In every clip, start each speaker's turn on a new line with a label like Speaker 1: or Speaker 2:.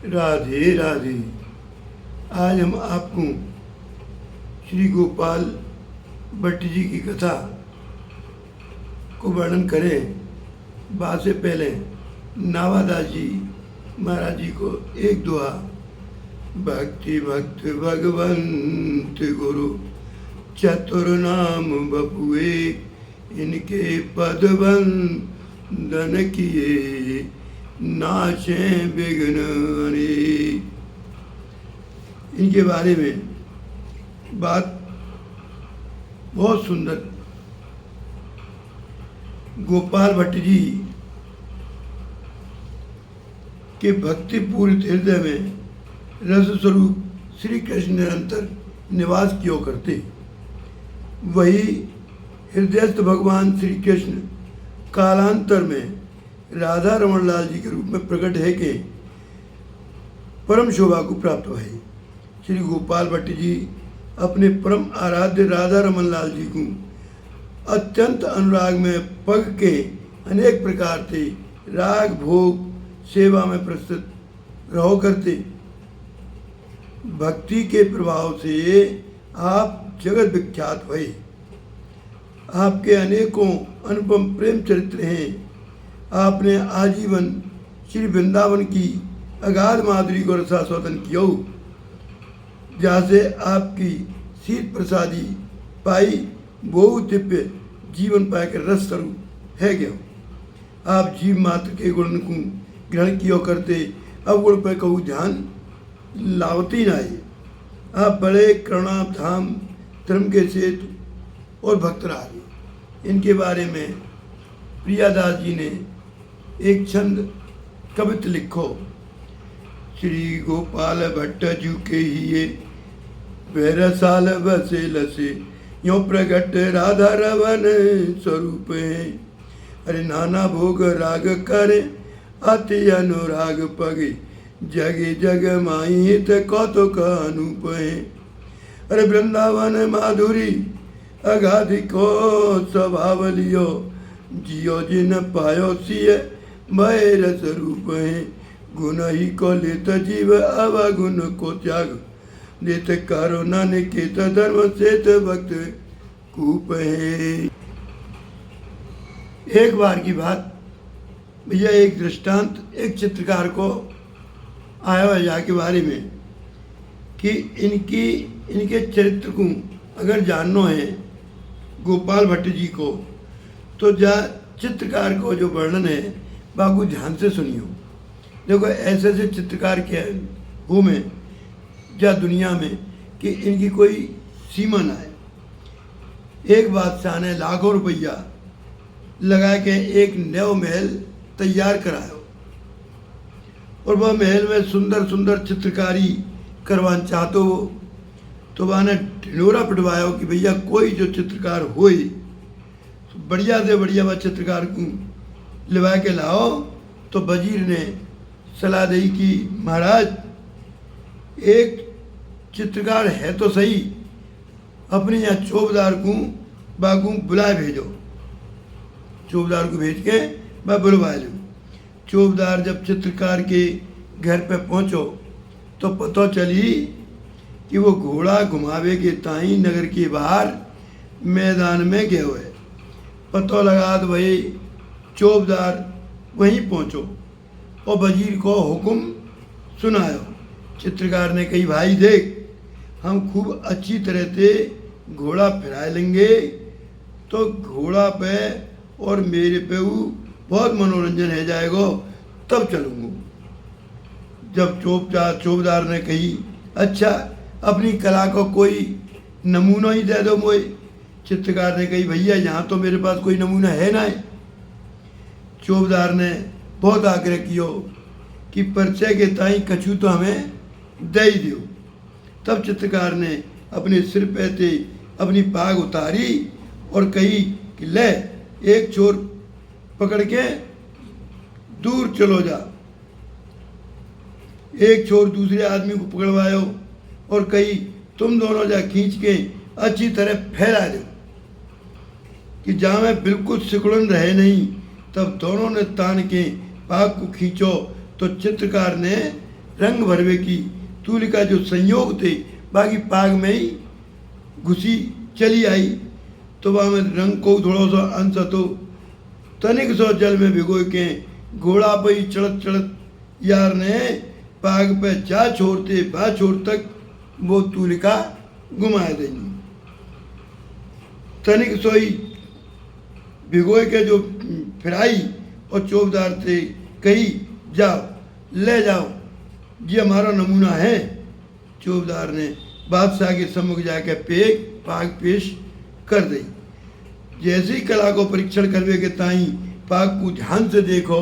Speaker 1: राधे राधे। आज हम आपको श्री गोपाल भट्ट जी की कथा को वर्णन करें। बात से पहले नावादास जी महाराज जी को एक दुआ। भक्ति भक्त भगवंत गुरु चतुर नाम बपुए, इनके पद वंदन किए नाशे विघ्न अनेक। इनके बारे में बात बहुत सुंदर। गोपाल भट्ट जी के भक्ति पूरित हृदय में रस स्वरूप श्री कृष्ण निरंतर निवास किया करते। वही हृदयस्थ भगवान श्री कृष्ण कालांतर में राधा रमन लाल जी के रूप में प्रकट है के परम शोभा को प्राप्त हुए। श्री गोपाल भट्ट जी अपने परम आराध्य राधा रमन लाल जी को अत्यंत अनुराग में पग के अनेक प्रकार से राग भोग सेवा में प्रस्तुत रहो करते। भक्ति के प्रभाव से आप जगत विख्यात हुए। आपके अनेकों अनुपम प्रेम चरित्र हैं। आपने आजीवन श्री वृंदावन की अगाध माधुरी को रसास्वादन किया, जहाँ से आपकी शीत प्रसादी पाई बहु दिव्य जीवन पाकर रस स्वरूप है गया। आप जीव मात्र के गुण को ग्रहण किया करते, अब गुण पर कहूँ ध्यान लावती नाई। आप बड़े करुणा धाम धर्म के सेतु और भक्तराज। इनके बारे में प्रियादास जी ने एक छंद कवित लिखो। श्री गोपाल भट्ट जू के हिये वैरसाल बसे लसे, यो प्रगट राधा रवन स्वरूप है। अरे नाना भोग राग करे अति अनुराग पगे, जगे जग माई हित कौतुक अनूप है। अरे वृंदावन माधुरी अगाधिको स्वभाव लियो, जियो जिन पायो सिय भय रस रूप है। गुण ही को लेत जीव अवगुण को त्याग, देत करुणा निकेत धर्म सेत भक्त कूप है। एक बार की बात भैया, एक दृष्टांत एक चित्रकार को आया हुआ यहाँ के बारे में कि इनके चरित्र को अगर जानना है गोपाल भट्ट जी को, तो जा चित्रकार को जो वर्णन है बाबू ध्यान से सुनियो। देखो ऐसे ऐसे चित्रकार के हो में जा दुनिया में कि इनकी कोई सीमा ना है। एक बादशाह ने लाखों रुपया लगा के एक नव महल तैयार करायो, और वह महल में सुंदर सुंदर चित्रकारी करवाना चाहते हो, तो वह ने ढिंढोरा पिटवाया कि भैया कोई जो चित्रकार हो बढ़िया से बढ़िया वह चित्रकार को लिवा के लाओ। तो वजीर ने सलाह दी कि महाराज एक चित्रकार है तो सही, अपने यहाँ चौबदार को बागू बुलाए भेजो। चौबदार को भेज के वह बुलवा लो। चौबदार जब चित्रकार के घर पे पहुँचो तो पता चली कि वो घोड़ा घुमावे के ताई नगर के बाहर मैदान में गए हुए। पता लगा तो वही चौबदार वहीं पहुंचो और वजीर को हुक्म सुनायो। चित्रकार ने कही भाई देख, हम खूब अच्छी तरह से घोड़ा फिरा लेंगे, तो घोड़ा पे और मेरे पे वो बहुत मनोरंजन है जाएगा, तब चलूँगा। जब चौबदार ने कही अच्छा अपनी कला को कोई नमूना ही दे दो मुझे। चित्रकार ने कही भैया यहाँ तो मेरे पास कोई नमूना है ना। चौबदार ने बहुत आग्रह किया कि परिचय के ताई कछू तो हमें दे ही दियो। तब चित्रकार ने अपने सिर पे से अपनी पाग उतारी और कही कि ले एक चोर पकड़ के दूर चलो जा। एक चोर दूसरे आदमी को पकड़वायो और कही तुम दोनों जा खींच के अच्छी तरह फैला दो कि जहाँ में बिल्कुल सिकुड़न रहे नहीं। तब दोनों ने तान के पाग को खींचो तो चित्रकार ने रंग भरवे की तूलिका जो संयोग थे बाकी पाग में ही घुसी चली आई। तो वह में रंग को थोड़ा सा अंश तो तनिक सौ जल में भिगो के घोड़ा पे चढ़त चढ़त यार ने पाग पे जा छोड़ते बा छोड़ तक वो तूलिका घुमा देंगी। तनिक सोई भिगोए के जो फिराई और चौबदार से कही जाओ ले जाओ, ये हमारा नमूना है। चौबदार ने बादशाह के सम्मुख जाकर पाग पेश कर दी। जैसे ही कला को परीक्षण करवे के ताई पाग को ध्यान से देखो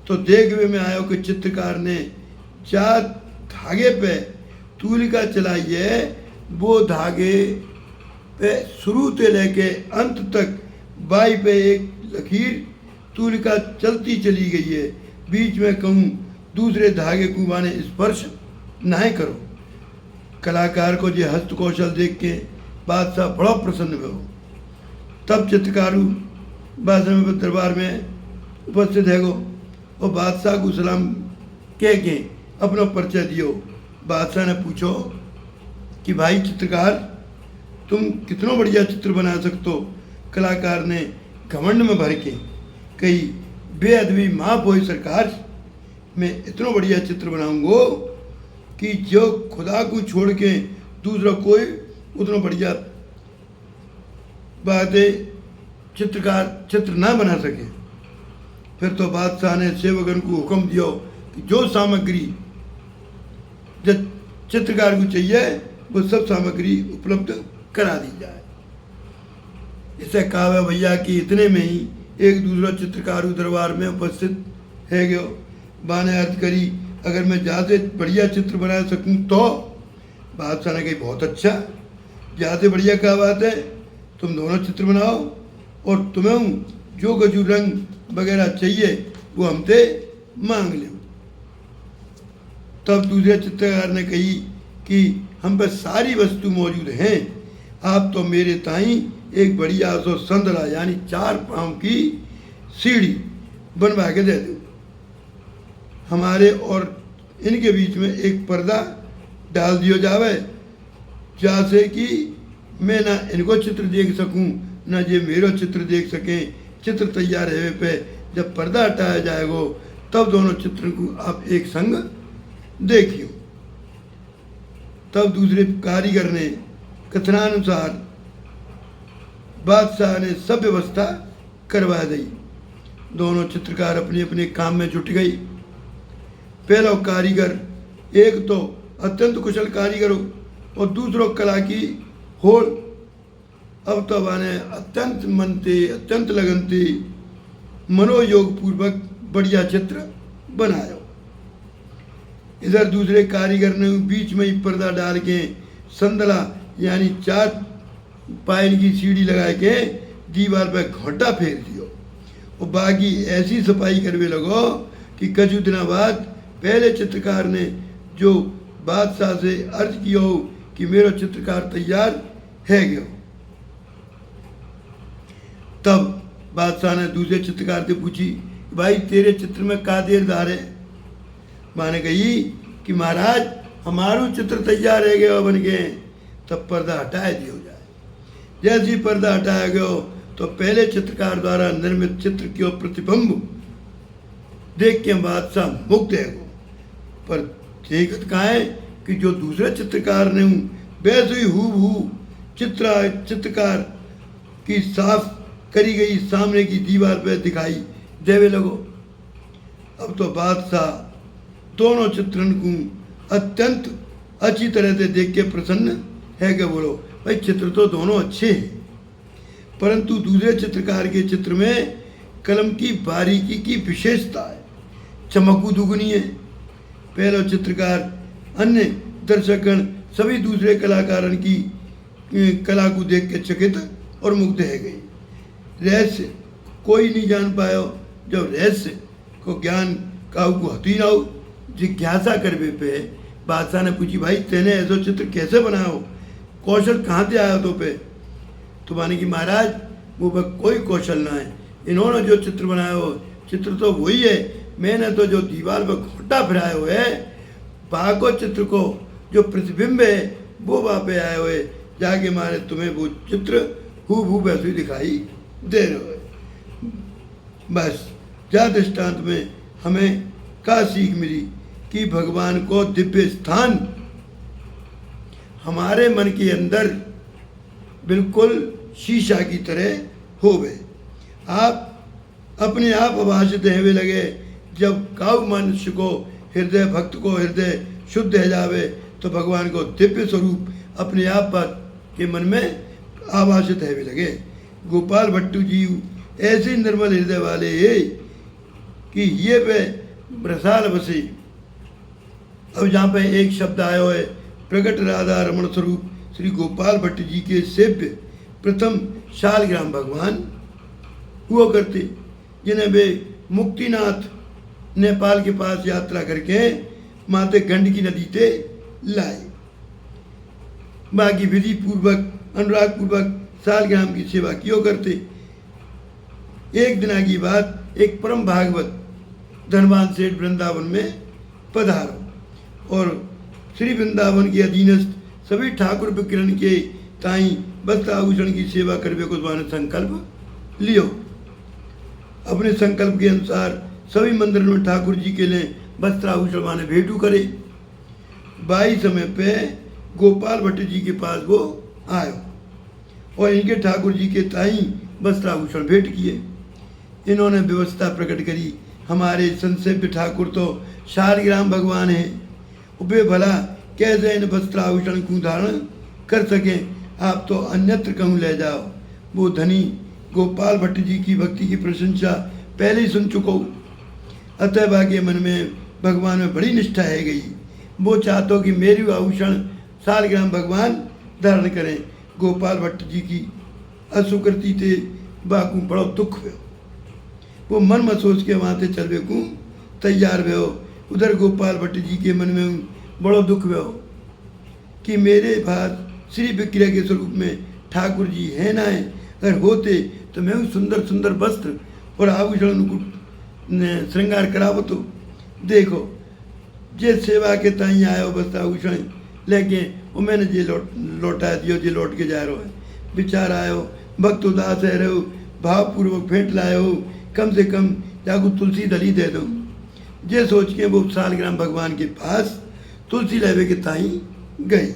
Speaker 1: तो देखवे में आयो कि चित्रकार ने 4 धागे पे तूलिका चलाई है। वो धागे पे शुरू से लेके अंत तक बाई पे एक लकीर तूलिका चलती चली गई है। बीच में कहूँ दूसरे धागे को माने स्पर्श नहीं करो। कलाकार को ये हस्त कौशल देख के बादशाह बड़ा प्रसन्न हुआ। तब चित्रकारू बादशाह में दरबार में उपस्थित है गो और बादशाह को सलाम कह के अपना परिचय दियो। बादशाह ने पूछो कि भाई चित्रकार तुम कितना बढ़िया चित्र बना सकते हो। कलाकार ने घमंड में भर के कही बेअदबी माफ होई सरकार, मैं इतना बढ़िया चित्र बनाऊंगा कि जो खुदा को छोड़ के दूसरा कोई उतना बढ़िया बातें चित्र ना बना सके। फिर तो बादशाह ने सेवकन को हुक्म दियो कि जो सामग्री जो चित्रकार को चाहिए वो सब सामग्री उपलब्ध करा दी जाए। इसे कहा है भैया कि इतने में ही एक दूसरा चित्रकार दरबार में उपस्थित है गयो। बाने अर्ज करी अगर मैं ज़्यादा बढ़िया चित्र बना सकूं तो। बादशाह ने कही बहुत अच्छा, ज़्यादा बढ़िया क्या बात है, तुम दोनों चित्र बनाओ और तुम्हें जो गजू रंग वगैरह चाहिए वो हमसे मांग लो। तब दूसरे चित्रकार ने कही कि हम पर सारी वस्तु मौजूद हैं, आप तो मेरे ताई एक बढ़िया सो संदला यानी 4 पाँव की सीढ़ी बनवा के दे दो। हमारे और इनके बीच में एक पर्दा डाल दिया जावे जैसे कि मैं ना इनको चित्र देख सकूं ना ये मेरा चित्र देख सकें। चित्र तैयार है पे जब पर्दा हटाया जाएगा तब दोनों चित्र को आप एक संग देखियो। तब दूसरे कारीगर ने कथनानुसार बादशाह ने सब व्यवस्था करवा दी। दोनों चित्रकार अपने अपने काम में जुट गई। पहला कारीगर एक तो अत्यंत कुशल कारीगर और दूसरों कला की होड़। अब तो माने अत्यंत मनते अत्यंत लगनते मनोयोग पूर्वक बढ़िया चित्र बनाया। इधर दूसरे कारीगर ने बीच में ही पर्दा डाल के संदला यानी 4 पायल की सीढ़ी लगा के दीवार पर घोटा फेर दियो और बाकी ऐसी सफाई करवे लगो कि कुछ दिनों बाद पहले चित्रकार ने जो बादशाह से अर्ज किया हो कि मेरा चित्रकार तैयार है गया। तब बादशाह ने दूसरे चित्रकार से पूछी भाई तेरे चित्र में का देरदार है। माने कही कि महाराज हमारो चित्र तैयार है गया बन गए। तब पर्दा हटाए दिया जाए। जैसे ही पर्दा हटाया गया तो पहले चित्रकार द्वारा निर्मित चित्र के प्रतिबिंब देख के बादशाह मुग्ध है। पर हकीकत कहाँ है कि जो दूसरे चित्रकार ने वैसे ही हूबहू चित्रकार की साफ करी गई सामने की दीवार पर दिखाई देवे लगो। अब तो बादशाह दोनों चित्रण को अत्यंत अच्छी तरह से देख के प्रसन्न है कि बोलो भाई चित्र तो दोनों अच्छे हैं, परंतु दूसरे चित्रकार के चित्र में कलम की बारीकी की विशेषता है, चमकू दुगनी है। पहला चित्रकार अन्य दर्शकगण सभी दूसरे कलाकारन की कला को देख के चकित और मुग्ध है गई। रहस्य कोई नहीं जान पायो। जब रहस्य को ज्ञान काऊ को हती ना हो जिज्ञासा करवे पे बादशाह ने पूछी भाई तेने ऐसा चित्र कैसे बनाओ, कौशल कहाँ से आया तो पे। तो माने कि महाराज वो पर कोई कौशल ना है, इन्होंने जो चित्र बनाया हो चित्र तो वही है, मैंने तो जो दीवार पर घोटा फिराया हुआ है पाको चित्र को जो प्रतिबिंब है वो वहाँ पे आए हुए जाके मारे तुम्हें वो चित्र हूबहू वैसे ही दिखाई दे रहे हो। बस जा दृष्टांत में हमें क्या सीख मिली कि भगवान को दिव्य स्थान हमारे मन के अंदर बिल्कुल शीशा की तरह होवे। आप अपने आप अभाषित हेवे लगे, जब काउ मनुष्य को हृदय भक्त को हृदय शुद्ध है जावे तो भगवान को दिव्य स्वरूप अपने आप पर के मन में आभाषित हेवे लगे। गोपाल भट्टू जी ऐसे निर्मल हृदय वाले है कि ये पे रसाल बसे। अब जहाँ पे एक शब्द आयो है प्रकट राधा रमण स्वरूप श्री गोपाल भट्ट जी के सेव्य प्रथम शालग्राम भगवान हुआ करते, जिन्हें वे मुक्तिनाथ नेपाल के पास यात्रा करके माते गंडकी नदी से लाए। बाकी विधि पूर्वक अनुराग पूर्वक शालग्राम की सेवा कियो करते। एक दिन की बात, एक परम भागवत धनवान सेठ वृंदावन में पधारो और श्री वृंदावन के अधीनस्थ सभी ठाकुर विकिरण के ताई वस्त्र आभूषण की सेवा करने को संकल्प लियो। अपने संकल्प के अनुसार सभी मंदिरों में ठाकुर जी के लिए वस्त्र आभूषण माने भेंटू करे। बाई समय पे गोपाल भट्ट जी के पास वो आयो और इनके ठाकुर जी के ताई वस्त्र आभूषण भेंट किए। इन्होंने व्यवस्था प्रकट करी, हमारे संसेव्य ठाकुर तो शालग्राम भगवान हैं, वे भला कैसे इन वस्त्र आभूषण को धारण कर सकें, आप तो अन्यत्र कहूँ ले जाओ। वो धनी गोपाल भट्ट जी की भक्ति की प्रशंसा पहले ही सुन चुको, अतः बाके मन में भगवान में बड़ी निष्ठा है गई। वो चाहतो कि मेरी आभूषण शालग्राम भगवान धारण करें। गोपाल भट्ट जी की असुकृति थे बाकू बड़ो दुख हुए। वो मन में सोच के वहाँ से चलवे को तैयार हुए। उधर गोपाल भट्ट जी के मन में बड़ो दुख हुए कि मेरे पास श्री विक्रय के स्वरूप में ठाकुर जी है ना है, अगर होते तो मैं सुंदर सुंदर वस्त्र और आभूषण उनको श्रृंगार करावो। तो देखो जे सेवा के ताई आयो वस्त्र आभूषण लेके वो मैंने जे लौटा दियो, जे लौट के जा रहा है। विचार आयो भक्त उदास है रहो, भावपूर्वक भेंट लायो, कम से कम जागू तुलसी दली दे दो। जे सोच के वो शालग्राम भगवान के पास तुलसी लेवे के ताई गए।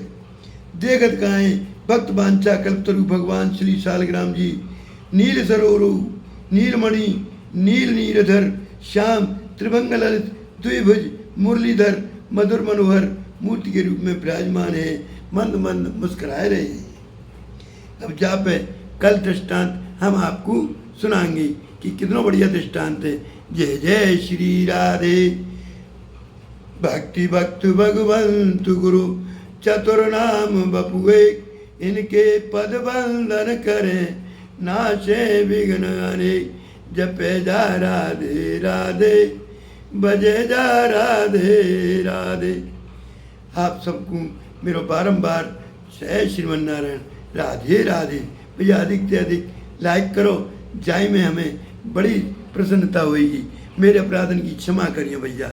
Speaker 1: देखत काए भक्त बांछा कल्पतरु भगवान श्री शालग्राम जी नील सरोरु नीलमणि नील नीरधर श्याम त्रिभंग ललित द्विभुज मुरलीधर मधुर मनोहर मूर्ति के रूप में विराजमान है, मंद मंद मुस्कुराए रहे हैं। अब जहाँ पे कल दृष्टांत हम आपको सुनाएंगे कि कितना बढ़िया दृष्टांत है। जय जय श्री राधे। भक्ति भक्त भगवंत गुरु चतुर नाम बपुए, इनके पद वंदन करें नाशे विघ्न अनेक। जपे जा राधे राधे, बजे जा राधे राधे। आप सबको मेरा बारंबार जय श्रीमन्नारायण राधे राधे। भैया अधिक से अधिक लाइक करो, जाय में हमें बड़ी प्रसन्नता होगी। मेरे अपराधन की क्षमा करिए भैया।